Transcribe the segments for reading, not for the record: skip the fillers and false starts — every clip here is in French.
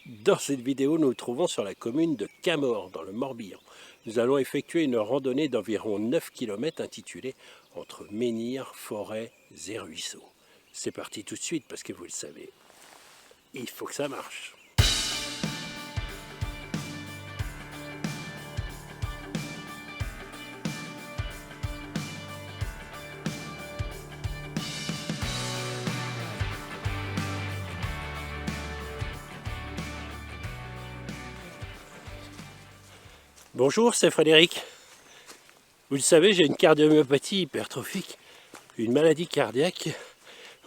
Dans cette vidéo, nous nous trouvons sur la commune de Camors, dans le Morbihan. Nous allons effectuer une randonnée d'environ 9 km intitulée « Entre menhirs, forêts et ruisseaux ». C'est parti tout de suite parce que vous le savez, il faut que ça marche. Bonjour, c'est Frédéric. Vous le savez, j'ai une cardiomyopathie hypertrophique, une maladie cardiaque.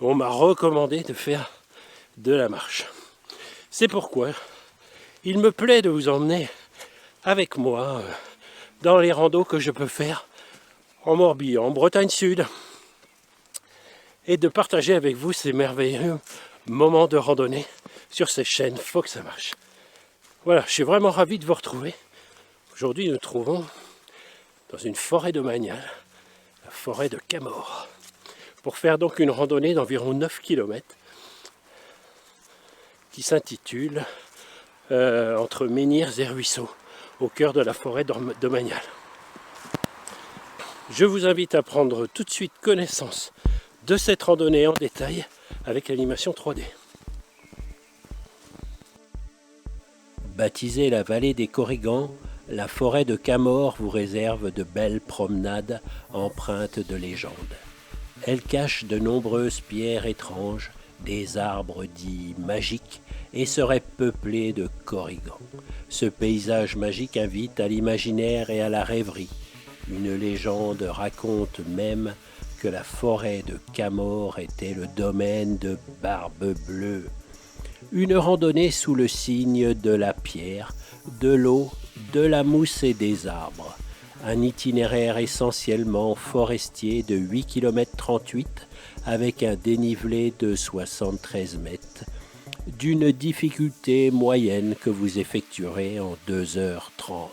On m'a recommandé de faire de la marche. C'est pourquoi il me plaît de vous emmener avec moi dans les randos que je peux faire en Morbihan, en Bretagne Sud, et de partager avec vous ces merveilleux moments de randonnée sur ces chaînes. Faut que ça marche. Voilà, je suis vraiment ravi de vous retrouver. Aujourd'hui, nous nous trouvons dans une forêt domaniale, la forêt de Camors, pour faire donc une randonnée d'environ 9 km qui s'intitule Entre menhirs et ruisseaux, au cœur de la forêt domaniale. Je vous invite à prendre tout de suite connaissance de cette randonnée en détail avec l'animation 3D. Baptisée la vallée des Corrigans, la forêt de Camors vous réserve de belles promenades empreintes de légende. Elle cache de nombreuses pierres étranges, des arbres dits magiques et serait peuplée de corrigans. Ce paysage magique invite à l'imaginaire et à la rêverie. Une légende raconte même que la forêt de Camors était le domaine de Barbe-Bleue. Une randonnée sous le signe de la pierre, de l'eau, de la mousse et des arbres. Un itinéraire essentiellement forestier de 8 km 38 avec un dénivelé de 73 mètres, d'une difficulté moyenne que vous effectuerez en 2h30.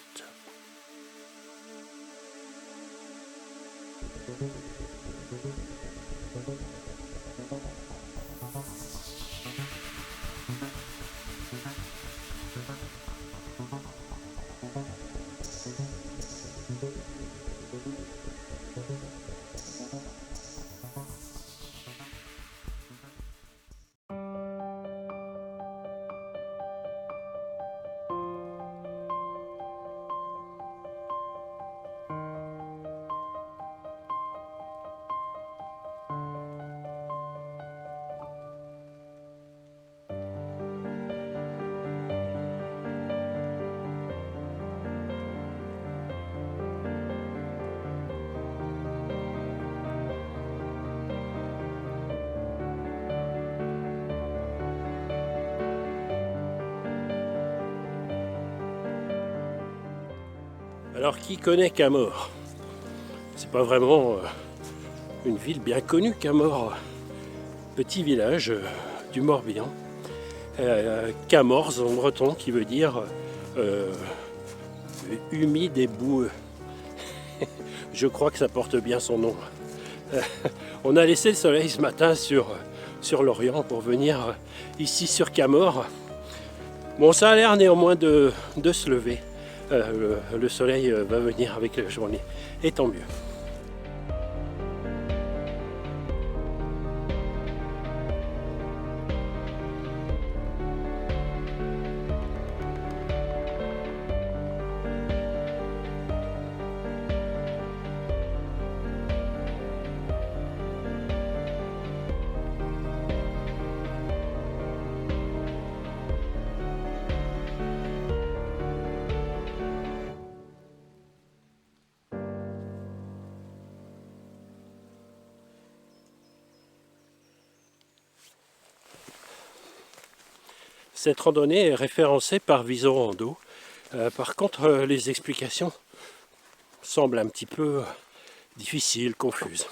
Alors, qui connaît Camors? C'est pas vraiment une ville bien connue, Camors. Petit village du Morbihan. Camors en breton, qui veut dire humide et boueux. Je crois que ça porte bien son nom. On a laissé le soleil ce matin sur l'Orient pour venir ici sur Camors. Bon, ça a l'air néanmoins de se lever. Le soleil va venir avec la journée, et tant mieux. Cette randonnée est référencée par Visorando. Par contre, les explications semblent un petit peu difficiles, confuses.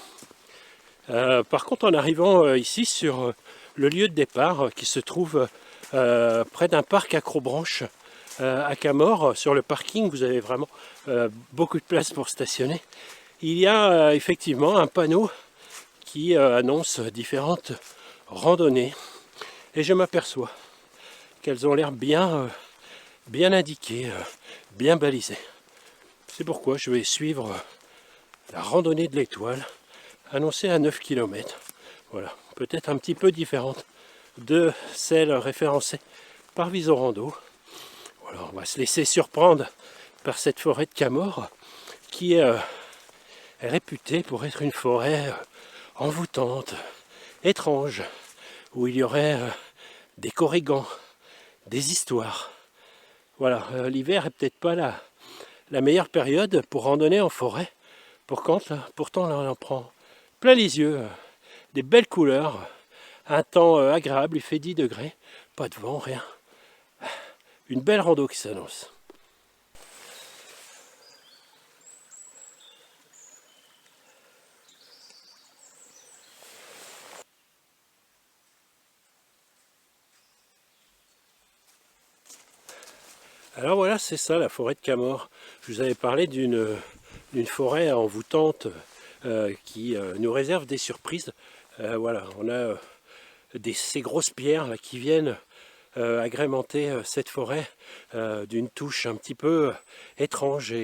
Par contre, en arrivant ici sur le lieu de départ qui se trouve près d'un parc Acrobranche à Camors, sur le parking, vous avez vraiment beaucoup de place pour stationner. Il y a effectivement un panneau qui annonce différentes randonnées. Et je m'aperçois qu'elles ont l'air bien, bien indiquées, bien balisées. C'est pourquoi je vais suivre la randonnée de l'Étoile, annoncée à 9 km. Voilà, peut-être un petit peu différente de celle référencée par Visorando. Voilà, on va se laisser surprendre par cette forêt de Camors qui est réputée pour être une forêt envoûtante, étrange, où il y aurait des corrigans, des histoires. Voilà, l'hiver est peut-être pas la meilleure période pour randonner en forêt. Pourtant là, on en prend plein les yeux, des belles couleurs, un temps agréable, il fait 10 degrés, pas de vent, rien. Une belle rando qui s'annonce. Alors voilà, c'est ça la forêt de Camors. Je vous avais parlé d'une forêt envoûtante qui nous réserve des surprises. Voilà, on a ces grosses pierres là, qui viennent agrémenter cette forêt d'une touche un petit peu étrange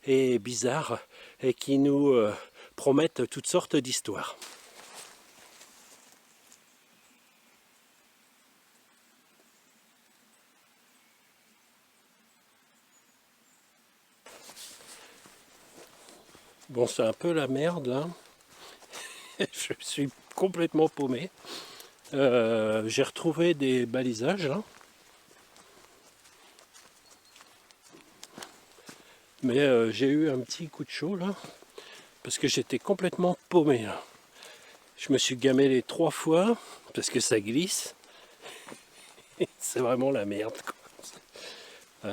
et bizarre et qui nous promettent toutes sortes d'histoires. Bon, c'est un peu la merde là. Je suis complètement paumé. J'ai retrouvé des balisages. Hein. Mais j'ai eu un petit coup de chaud là. Parce que j'étais complètement paumé. Là. Je me suis gamellé 3 fois. Parce que ça glisse. C'est vraiment la merde.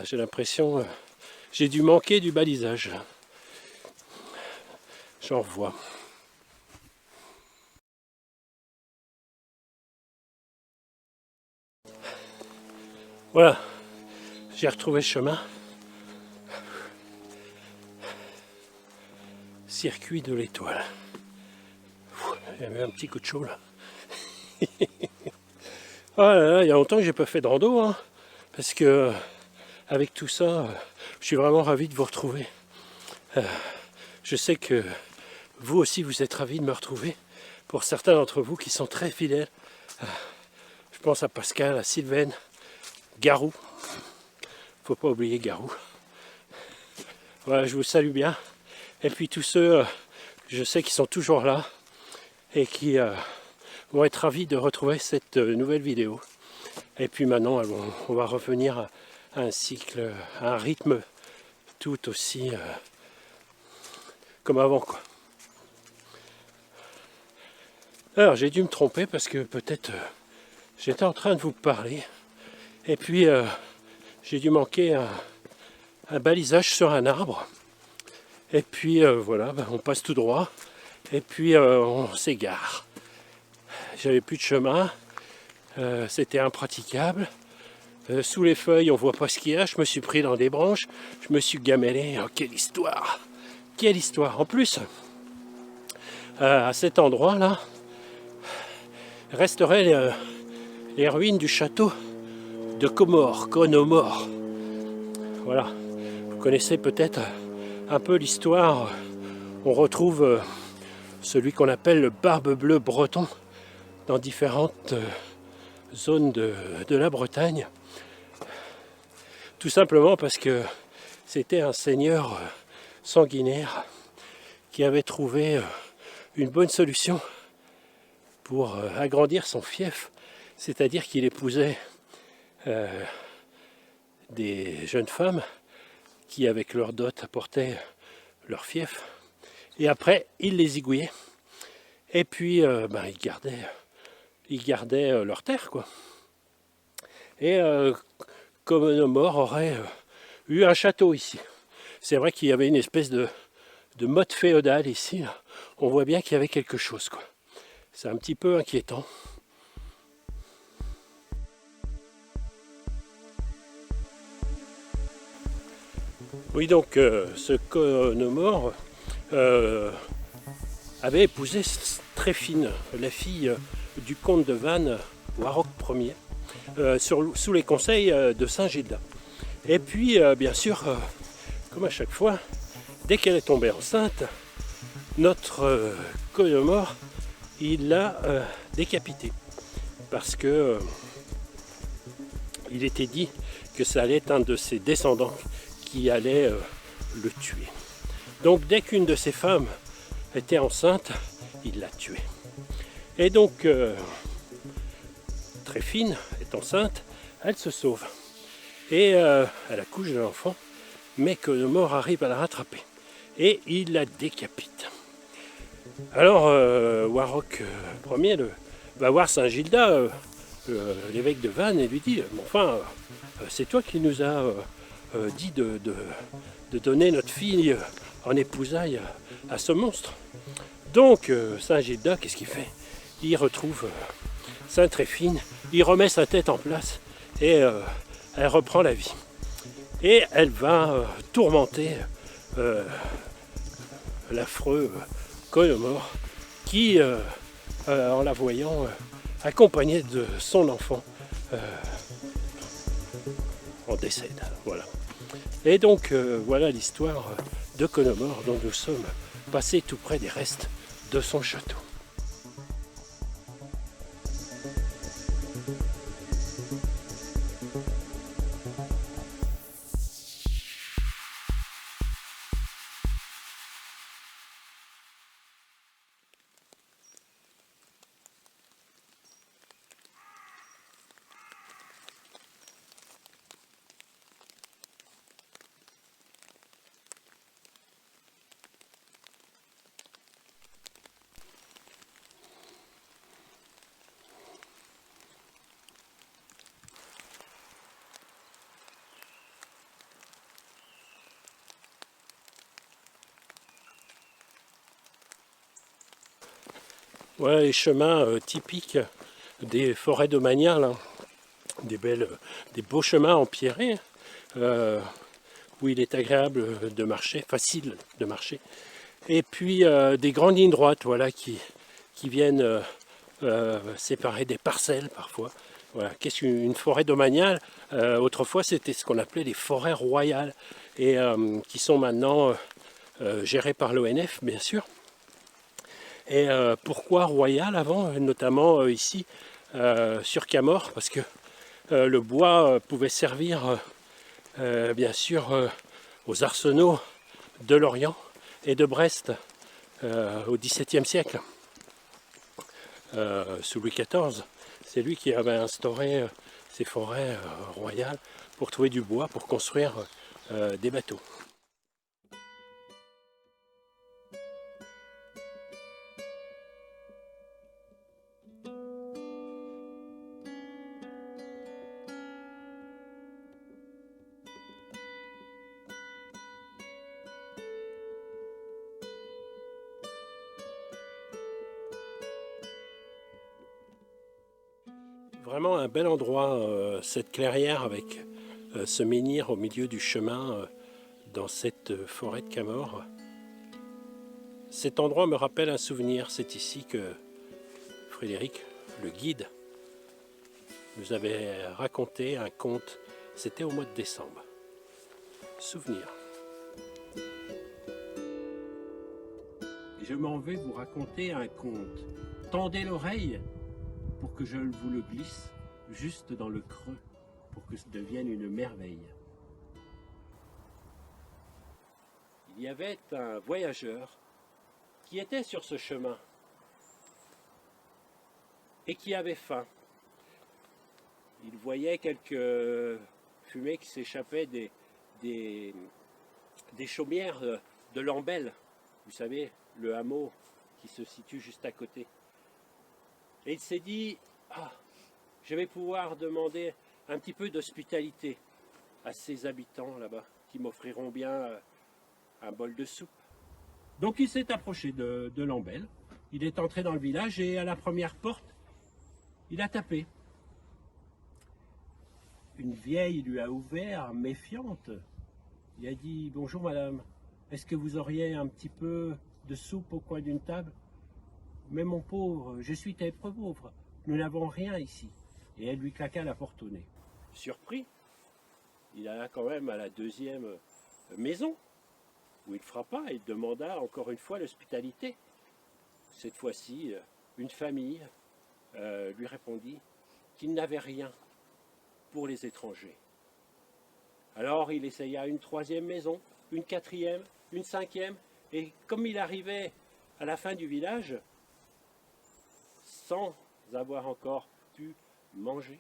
J'ai l'impression... j'ai dû manquer du balisage. J'en revois. Voilà, j'ai retrouvé le chemin. Circuit de l'Étoile. Il y avait un petit coup de chaud là. Ah là là, il y a longtemps que j'ai pas fait de rando, hein, parce que avec tout ça, je suis vraiment ravi de vous retrouver. Je sais que vous aussi vous êtes ravis de me retrouver. Pour certains d'entre vous qui sont très fidèles, je pense à Pascal, à Sylvaine, Garou. Faut pas oublier Garou. Voilà, je vous salue bien. Et puis tous ceux, je sais qu'ils sont toujours là et qui vont être ravis de retrouver cette nouvelle vidéo. Et puis maintenant, on va revenir à un cycle, à un rythme tout aussi comme avant, quoi. Alors j'ai dû me tromper parce que peut-être j'étais en train de vous parler et puis j'ai dû manquer un balisage sur un arbre et puis voilà, on passe tout droit et puis on s'égare. J'avais plus de chemin, c'était impraticable. Sous les feuilles on voit pas ce qu'il y a, je me suis pris dans des branches, je me suis gamellé. Oh, quelle histoire! Quelle histoire! En plus, à cet endroit là resteraient les ruines du château de Comores. Voilà, vous connaissez peut-être un peu l'histoire. On retrouve celui qu'on appelle le Barbe Bleue breton dans différentes zones de la Bretagne. Tout simplement parce que c'était un seigneur sanguinaire qui avait trouvé une bonne solution pour agrandir son fief, c'est-à-dire qu'il épousait des jeunes femmes qui, avec leur dot, apportaient leur fief, et après, il les zigouillait, et puis ils gardaient leur terre, quoi. Et Comores aurait eu un château ici. C'est vrai qu'il y avait une espèce de mode féodal ici. On voit bien qu'il y avait quelque chose, quoi. C'est un petit peu inquiétant. Oui, donc ce Comores avait épousé Tréfine, la fille du comte de Vannes, Warrock Ier. sous les conseils de Saint-Gilda. Et puis, bien sûr, comme à chaque fois, dès qu'elle est tombée enceinte, notre Conomore, il l'a décapité. Parce que il était dit que ça allait être un de ses descendants qui allait le tuer. Donc dès qu'une de ses femmes était enceinte, il l'a tuée. Et donc, Tréphine est enceinte, elle se sauve. Et elle accouche de l'enfant, mais Conomore arrive à la rattraper. Et il la décapite. Alors, Warrock Ier va voir Saint-Gilda, l'évêque de Vannes, et lui dit « Enfin, c'est toi qui nous as dit de donner notre fille en épousailles à ce monstre. » Donc, Saint-Gilda, qu'est-ce qu'il fait? Il retrouve Sainte Tréphine, il remet sa tête en place, et elle reprend la vie. Et elle va tourmenter l'affreux Conomore qui, en la voyant, accompagné de son enfant, en décède. Voilà. Et donc, voilà l'histoire de Conomore dont nous sommes passés tout près des restes de son château. Voilà les chemins typiques des forêts domaniales, hein. Des beaux chemins empierrés, où il est agréable de marcher, facile de marcher. Et puis des grandes lignes droites, voilà, qui viennent séparer des parcelles parfois. Voilà. Qu'est-ce qu'une forêt domaniale? Autrefois, c'était ce qu'on appelait les forêts royales, et qui sont maintenant gérées par l'ONF, bien sûr. Et pourquoi royal avant, notamment ici sur Camors, parce que le bois pouvait servir bien sûr aux arsenaux de Lorient et de Brest au XVIIe siècle. Sous Louis XIV, c'est lui qui avait instauré ces forêts royales pour trouver du bois pour construire des bateaux. Vraiment un bel endroit, cette clairière avec ce menhir au milieu du chemin dans cette forêt de Camors. Cet endroit me rappelle un souvenir, c'est ici que Frédéric, le guide, nous avait raconté un conte, c'était au mois de décembre. Souvenir. Je m'en vais vous raconter un conte. Tendez l'oreille pour que je vous le glisse juste dans le creux, pour que ce devienne une merveille. Il y avait un voyageur qui était sur ce chemin et qui avait faim. Il voyait quelques fumées qui s'échappaient des chaumières de Lambel, vous savez, le hameau qui se situe juste à côté. Et il s'est dit, je vais pouvoir demander un petit peu d'hospitalité à ces habitants là-bas, qui m'offriront bien un bol de soupe. Donc il s'est approché de Lambel, il est entré dans le village et à la première porte, il a tapé. Une vieille lui a ouvert, méfiante. Il a dit, bonjour madame, est-ce que vous auriez un petit peu de soupe au coin d'une table? Mais mon pauvre, je suis très pauvre, nous n'avons rien ici. et elle lui claqua la porte au nez. Surpris, il alla quand même à la deuxième maison, où il frappa et demanda encore une fois l'hospitalité. Cette fois-ci, une famille lui répondit qu'il n'avait rien pour les étrangers. Alors il essaya une troisième maison, une quatrième, une cinquième, et comme il arrivait à la fin du village, sans avoir encore pu manger,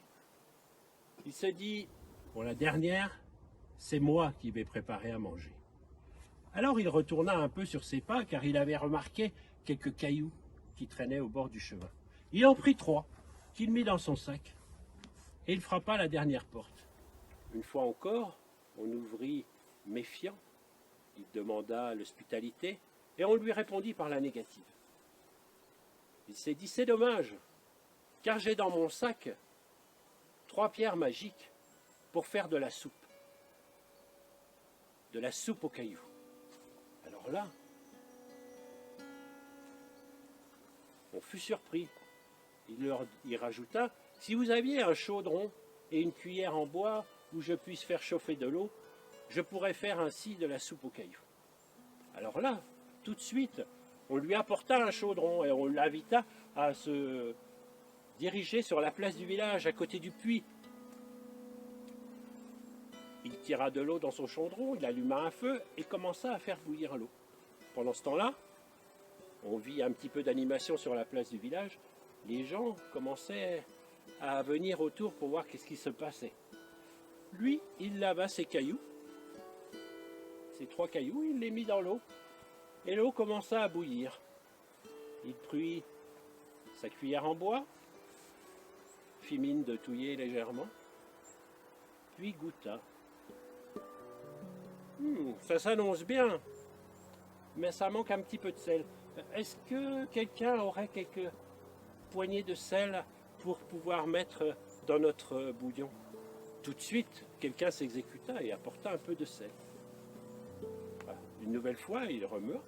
il se dit, pour la dernière, c'est moi qui vais préparer à manger. Alors il retourna un peu sur ses pas, car il avait remarqué quelques cailloux qui traînaient au bord du chemin. Il en prit 3, qu'il mit dans son sac, et il frappa la dernière porte. Une fois encore, on ouvrit méfiant, il demanda l'hospitalité, et on lui répondit par la négative. Il s'est dit, c'est dommage, car j'ai dans mon sac 3 pierres magiques pour faire de la soupe aux cailloux. Alors là, on fut surpris. Il rajouta, si vous aviez un chaudron et une cuillère en bois où je puisse faire chauffer de l'eau, je pourrais faire ainsi de la soupe aux cailloux. Alors là, tout de suite, on lui apporta un chaudron et on l'invita à se diriger sur la place du village, à côté du puits. Il tira de l'eau dans son chaudron, il alluma un feu et commença à faire bouillir l'eau. Pendant ce temps-là, on vit un petit peu d'animation sur la place du village. Les gens commençaient à venir autour pour voir qu'est-ce qui se passait. Lui, il lava ses cailloux, ses 3 cailloux, il les mit dans l'eau. Et l'eau commença à bouillir. Il prit sa cuillère en bois, fit mine de touiller légèrement, puis goûta. Ça s'annonce bien, mais ça manque un petit peu de sel. Est-ce que quelqu'un aurait quelques poignées de sel pour pouvoir mettre dans notre bouillon? Tout de suite, quelqu'un s'exécuta et apporta un peu de sel. Une nouvelle fois, il remua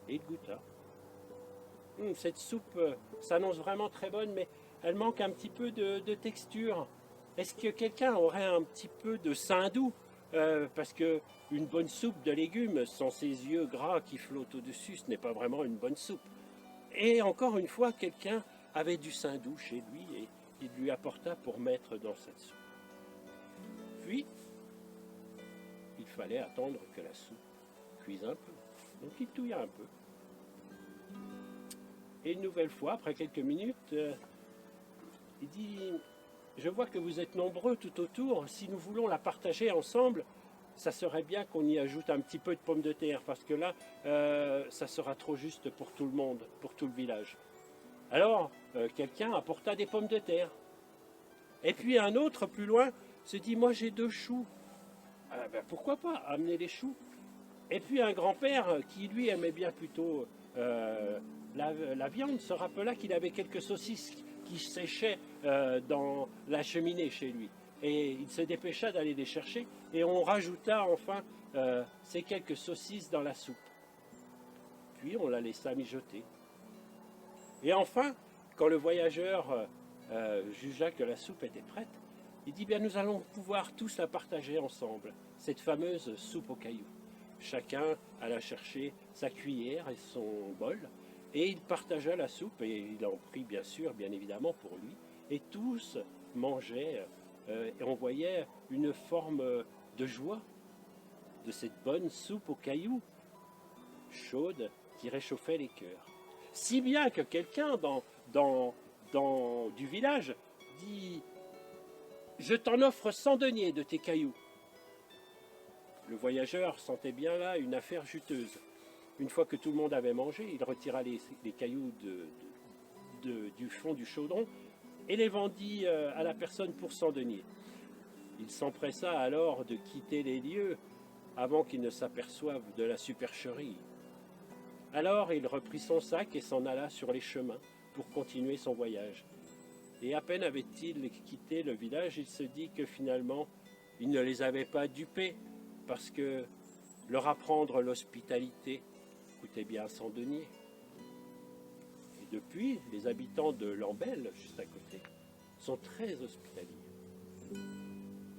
et il goûta. Cette soupe s'annonce vraiment très bonne, mais elle manque un petit peu de texture. Est-ce que quelqu'un aurait un petit peu de saindoux? Parce qu'une bonne soupe de légumes, sans ces yeux gras qui flottent au-dessus, ce n'est pas vraiment une bonne soupe. Et encore une fois, quelqu'un avait du saindoux chez lui et il lui apporta pour mettre dans cette soupe. Puis, il fallait attendre que la soupe cuise un peu. Donc il touilla un peu. Et une nouvelle fois, après quelques minutes, il dit... Je vois que vous êtes nombreux tout autour. Si nous voulons la partager ensemble, ça serait bien qu'on y ajoute un petit peu de pommes de terre, parce que là, ça sera trop juste pour tout le monde, pour tout le village. Alors, quelqu'un apporta des pommes de terre. Et puis un autre, plus loin, se dit, moi j'ai 2 choux. Pourquoi pas, amener les choux. Et puis un grand-père, qui lui aimait bien plutôt la viande, se rappela qu'il avait quelques saucisses qui séchaient dans la cheminée chez lui. Et il se dépêcha d'aller les chercher, et on rajouta enfin ces quelques saucisses dans la soupe. Puis on la laissa mijoter. Et enfin, quand le voyageur jugea que la soupe était prête, il dit, bien nous allons pouvoir tous la partager ensemble, cette fameuse soupe aux cailloux. Chacun alla chercher sa cuillère et son bol, et il partagea la soupe, et il en prit bien évidemment pour lui, et tous mangeaient, et on voyait une forme de joie de cette bonne soupe aux cailloux, chaude, qui réchauffait les cœurs. Si bien que quelqu'un du village dit « Je t'en offre 100 deniers de tes cailloux ». Le voyageur sentait bien là une affaire juteuse. Une fois que tout le monde avait mangé, il retira les cailloux du fond du chaudron et les vendit à la personne pour 100 deniers. Il s'empressa alors de quitter les lieux avant qu'il ne s'aperçoive de la supercherie. Alors il reprit son sac et s'en alla sur les chemins pour continuer son voyage. Et à peine avait-il quitté le village, il se dit que finalement, il ne les avait pas dupés, parce que leur apprendre l'hospitalité coûtait bien 100 deniers. Et depuis, les habitants de Lambel, juste à côté, sont très hospitaliers.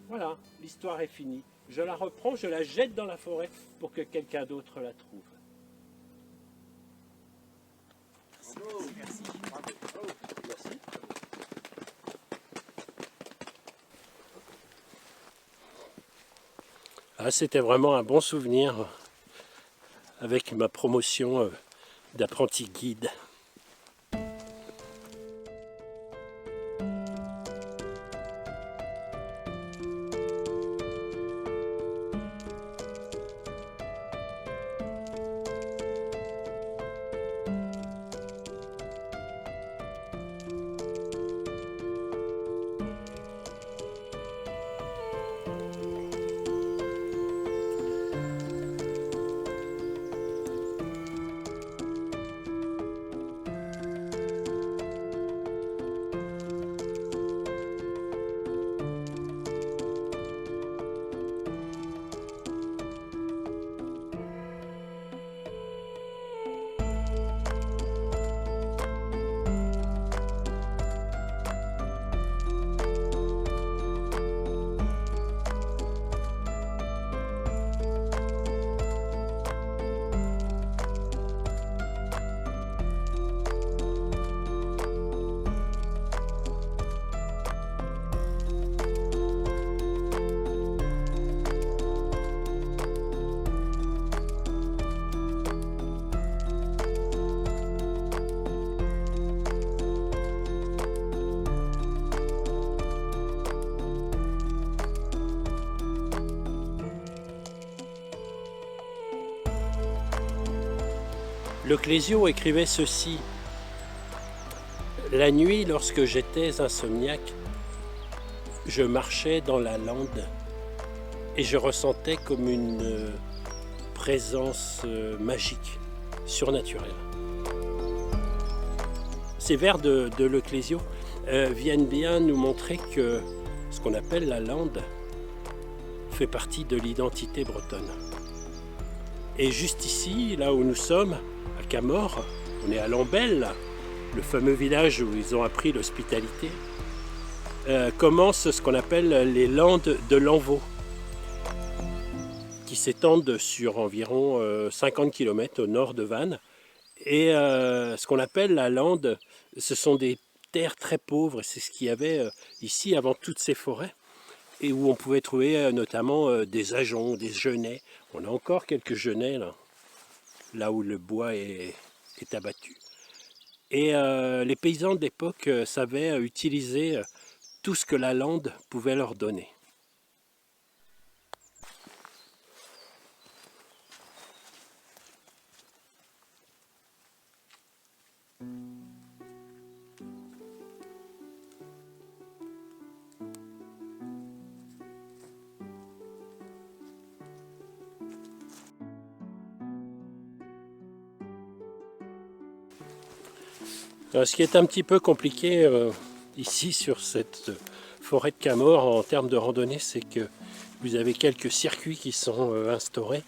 Voilà, l'histoire est finie. Je la reprends, je la jette dans la forêt pour que quelqu'un d'autre la trouve. Merci. Merci. Ah, c'était vraiment un bon souvenir avec ma promotion d'apprenti guide. Le Clésio écrivait ceci: la nuit, lorsque j'étais insomniaque, je marchais dans la lande et je ressentais comme une présence magique, surnaturelle. Ces vers de Le Clésio viennent bien nous montrer que ce qu'on appelle la lande fait partie de l'identité bretonne. Et juste ici, là où nous sommes, à Camors, on est à Lambel, le fameux village où ils ont appris l'hospitalité, commence ce qu'on appelle les landes de l'Envaux, qui s'étendent sur environ 50 km au nord de Vannes. Et ce qu'on appelle la lande, ce sont des terres très pauvres, c'est ce qu'il y avait ici avant toutes ces forêts, et où on pouvait trouver notamment des ajoncs, des genêts. On a encore quelques genêts là où le bois est abattu. Et les paysans de l'époque savaient utiliser tout ce que la lande pouvait leur donner. Ce qui est un petit peu compliqué ici sur cette forêt de Camors en termes de randonnée, c'est que vous avez quelques circuits qui sont instaurés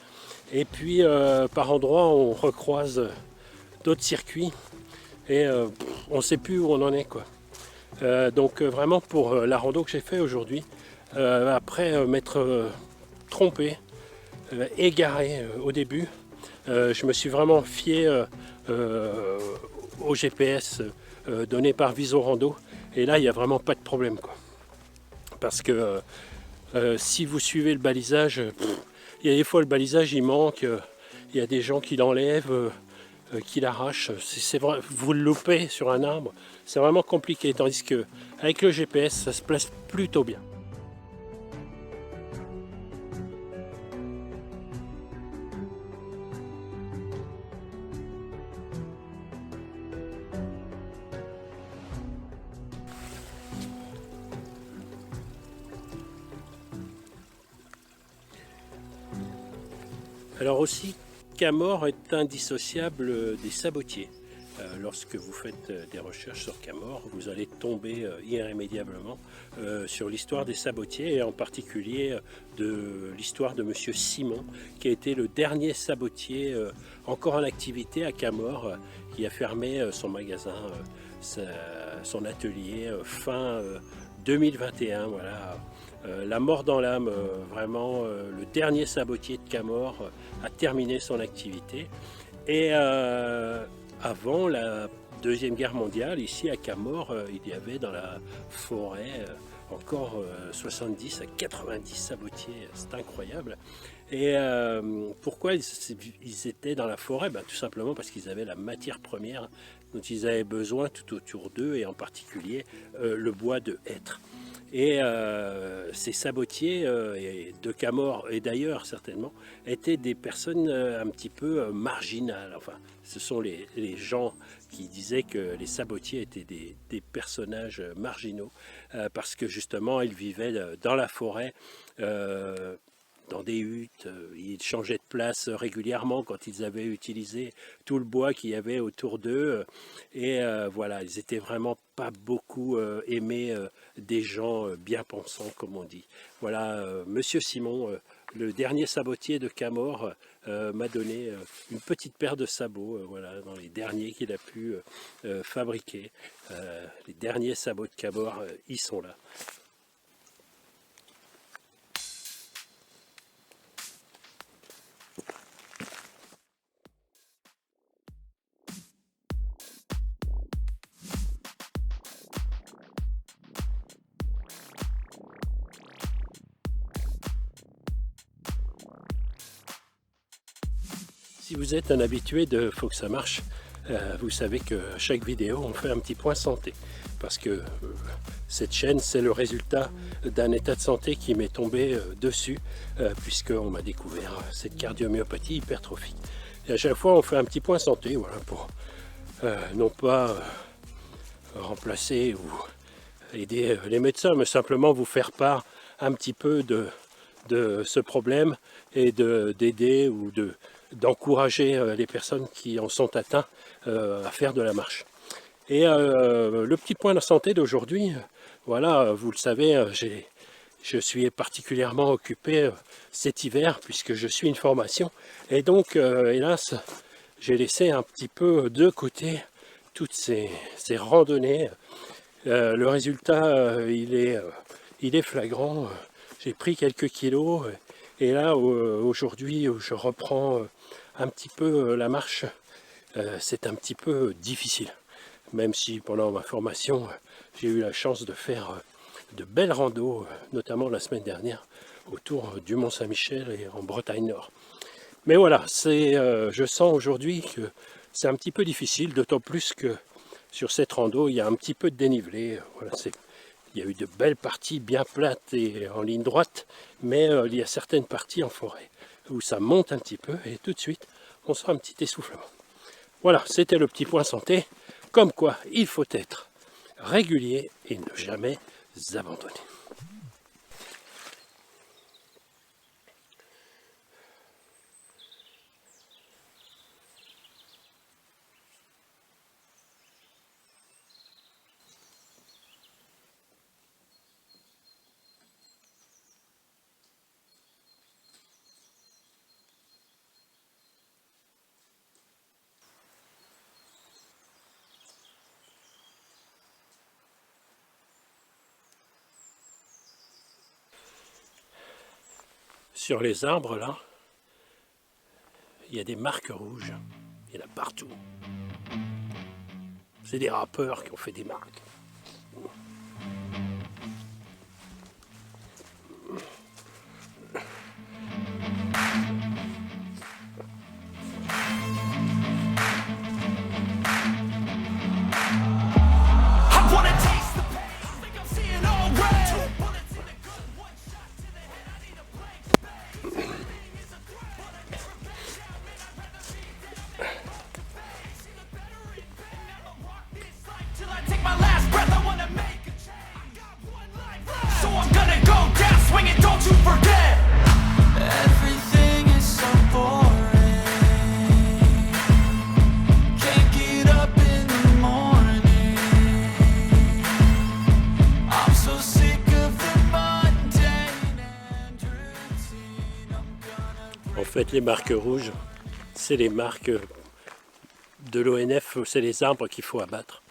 et puis par endroits on recroise d'autres circuits et on ne sait plus où on en est, quoi. Donc vraiment pour la rando que j'ai fait aujourd'hui, après m'être trompé, égaré au début, je me suis vraiment fié au GPS donné par Visorando, et là il n'y a vraiment pas de problème, quoi. Parce que si vous suivez le balisage, il y a des fois le balisage il manque, il y a des gens qui l'enlèvent, qui l'arrachent, c'est vrai, vous le loupez sur un arbre, c'est vraiment compliqué, tandis que avec le GPS ça se place plutôt bien. Alors aussi, Camors est indissociable des sabotiers. Lorsque vous faites des recherches sur Camors, vous allez tomber irrémédiablement sur l'histoire des sabotiers, et en particulier de l'histoire de Monsieur Simon, qui a été le dernier sabotier encore en activité à Camors, qui a fermé son magasin son atelier fin 2021. Voilà. La mort dans l'âme, vraiment le dernier sabotier de Camors a terminé son activité. Et avant la Deuxième Guerre mondiale, ici à Camors, il y avait dans la forêt encore 70 à 90 sabotiers, c'est incroyable. Et pourquoi ils étaient dans la forêt? Tout simplement parce qu'ils avaient la matière première dont ils avaient besoin tout autour d'eux, et en particulier le bois de hêtre. Et ces sabotiers de Camors, et d'ailleurs certainement, étaient des personnes un petit peu marginales. Enfin, ce sont les gens qui disaient que les sabotiers étaient des personnages marginaux, parce que justement, ils vivaient dans la forêt, dans des huttes. Ils changeaient de place régulièrement quand ils avaient utilisé tout le bois qu'il y avait autour d'eux. Et voilà, ils étaient vraiment pas beaucoup aimés des gens bien pensants, comme on dit. Voilà, Monsieur Simon, le dernier sabotier de Camors, m'a donné une petite paire de sabots, voilà, dans les derniers qu'il a pu fabriquer. Les derniers sabots de Camors, ils sont là. Si vous êtes un habitué de Faut que ça marche, vous savez que chaque vidéo, on fait un petit point santé. Parce que cette chaîne, c'est le résultat d'un état de santé qui m'est tombé dessus, puisqu'on m'a découvert cette cardiomyopathie hypertrophique. Et à chaque fois, on fait un petit point santé, voilà, pour non pas remplacer ou aider les médecins, mais simplement vous faire part un petit peu de ce problème, et d'aider ou d'encourager les personnes qui en sont atteintes à faire de la marche. Et le petit point de santé d'aujourd'hui, voilà, vous le savez, je suis particulièrement occupé cet hiver, puisque je suis une formation, et donc hélas, j'ai laissé un petit peu de côté toutes ces randonnées. Le résultat, il est flagrant. J'ai pris quelques kilos, et là aujourd'hui je reprends un petit peu la marche. C'est un petit peu difficile, même si pendant ma formation j'ai eu la chance de faire de belles randos, notamment la semaine dernière autour du Mont-Saint-Michel et en Bretagne Nord. Mais voilà, je sens aujourd'hui que c'est un petit peu difficile, d'autant plus que sur cette rando il y a un petit peu de dénivelé. Voilà, il y a eu de belles parties bien plates et en ligne droite, mais il y a certaines parties en forêt où ça monte un petit peu, et tout de suite on sent un petit essoufflement. Voilà, c'était le petit point santé, comme quoi il faut être régulier et ne jamais abandonner. Sur les arbres, là, il y a des marques rouges. Il y en a partout. C'est des rappeurs qui ont fait des marques. En fait, les marques rouges, c'est les marques de l'ONF, c'est les arbres qu'il faut abattre.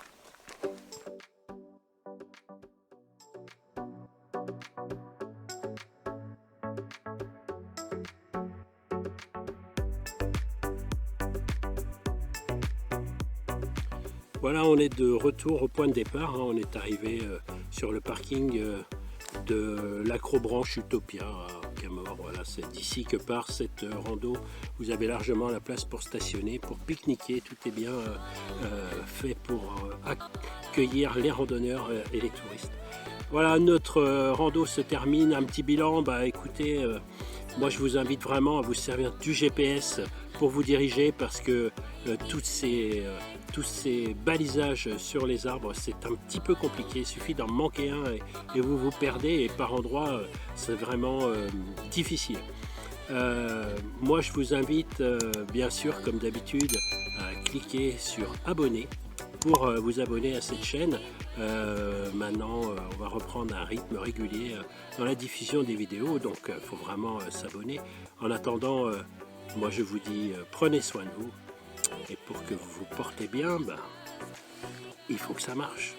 Voilà, on est de retour au point de départ, hein. On est arrivé sur le parking de l'Acrobranche Utopia à Camors. Voilà, c'est d'ici que part cette rando. Vous avez largement la place pour stationner, pour pique-niquer. Tout est bien fait pour accueillir les randonneurs et les touristes. Voilà, notre rando se termine. Un petit bilan, bah écoutez, moi je vous invite vraiment à vous servir du GPS pour vous diriger, parce que tous ces balisages sur les arbres, c'est un petit peu compliqué. Il suffit d'en manquer un et vous vous perdez, et par endroits c'est vraiment difficile. Moi je vous invite bien sûr, comme d'habitude, à cliquer sur abonner pour vous abonner à cette chaîne. Maintenant on va reprendre un rythme régulier dans la diffusion des vidéos, donc il faut vraiment s'abonner. En attendant, moi je vous dis prenez soin de vous, et pour que vous vous portez bien, il faut que ça marche.